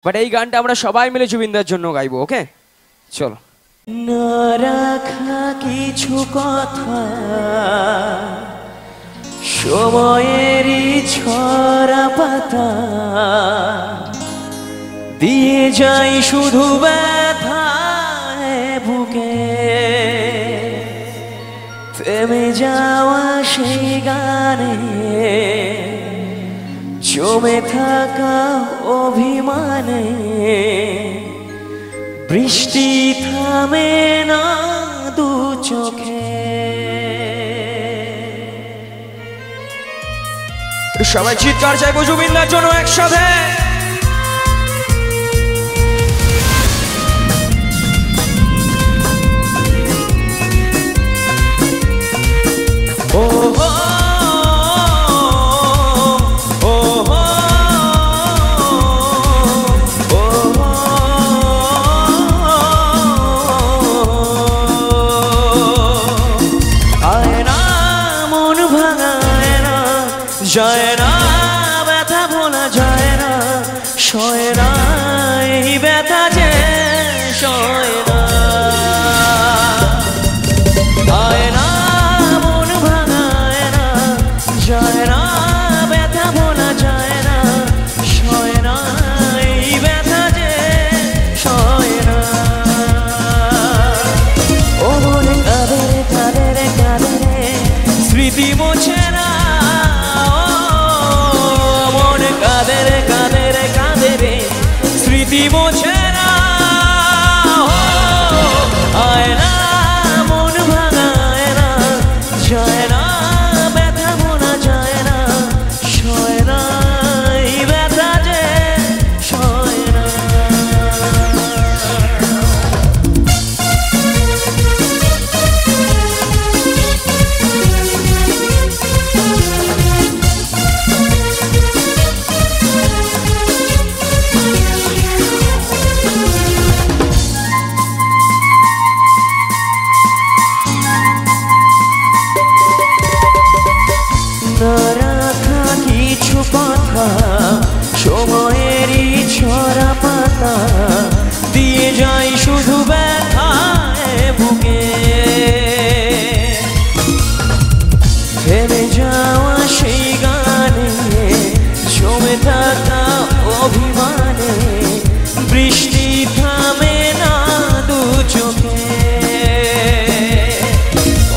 But এই গানটা আমরা সবাই মিলে জুবিনদার জন্য গাইবো, ওকে? চলো। না রাখা কিছু কথা সময়েরই ছড়া পাতা দিয়ে যাই শুধু ব্যথায় বুকে থেমে যাওয়া সেই গানে জমে থাকা অভিমানে বৃষ্টি থামে না দু চোখে। সবাই চিৎকার চাইবো জুবিনদার জন্য একসাথে। যায় না ব্যথা ভোলা যায় না, সয় না এই ব্যথা যে সয় না। আয় না মন ভাঙায় না, যায় না ব্যথা ভোলা যায় না, সয় না এই ব্যথা যে সয় না। ও মনে কাঁদে রে কাঁদে রে কাঁদে রে স্মৃতি মোছে না, স্মৃতি মোছে না। আয় না মন ভাঙায় না, যায় না ব্যথা ভোলা যায় না, সয় না এই ব্যথা যে সয় না। না রাখা কিছু কথা সময়েরই ছড়া পাতা দিয়ে যাই শুধু ব্যথায় বুকে থেমে যাওয়া সেই গানে জমে থাকা অভিমানে বৃষ্টি থামে না দু চোখে।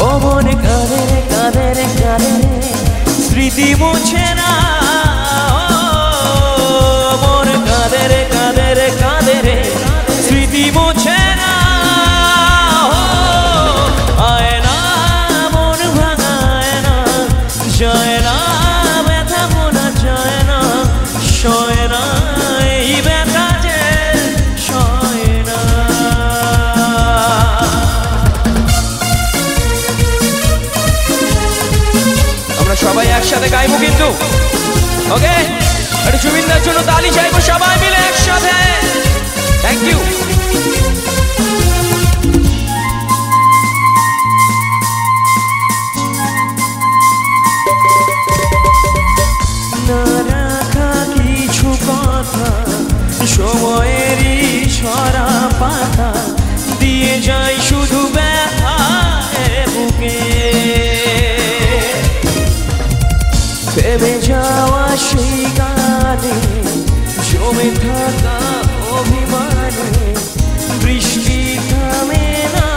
ও মনে কাঁদে রে কাঁদে রে কাঁদে রে স্মৃতি মোছে না, মন কাঁদে রে কাঁদে রে কাঁদে রে স্মৃতি মোছে না। আয় না মন ভাঙায় না, যায় না ব্যথা ভোলা যায় না, সয় না এই ব্যথা যে সয় না। সবাই একসাথে গাইবো কিন্তু, ওকে? আর জুবিনদার জন্য তালি চাইবো সবাই মিলে একসাথে। Thank you. না রাখা কিছু কথা সময়েরই ছড়া পাতা দিয়ে যাই শুধু ব্যথায় বুকে থেমে যাওয়া সেই গানে জমে থাকা অভিমানে বৃষ্টি থামে না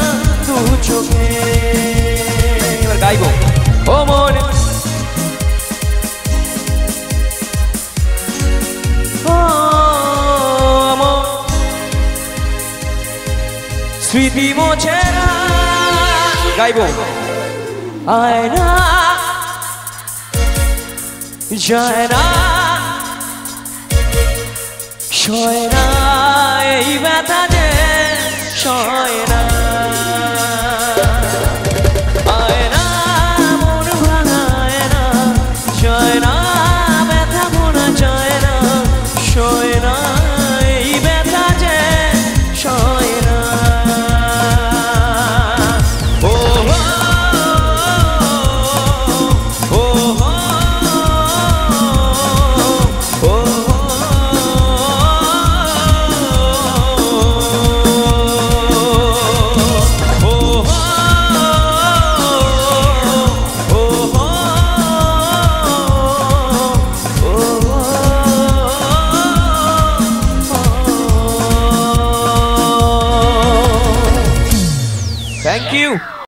দু চোখে। এবার গাইবো। ও মনে স্মৃতি মোছে না, গাইবো। আয় না যায় না, সয় না এই ব্যথা যে সয় না। আয় না মন ভাঙায় না, যায় না ব্যথা ভোলা যায় না, সয় না এই ব্যথা যে সয় না। ইউ।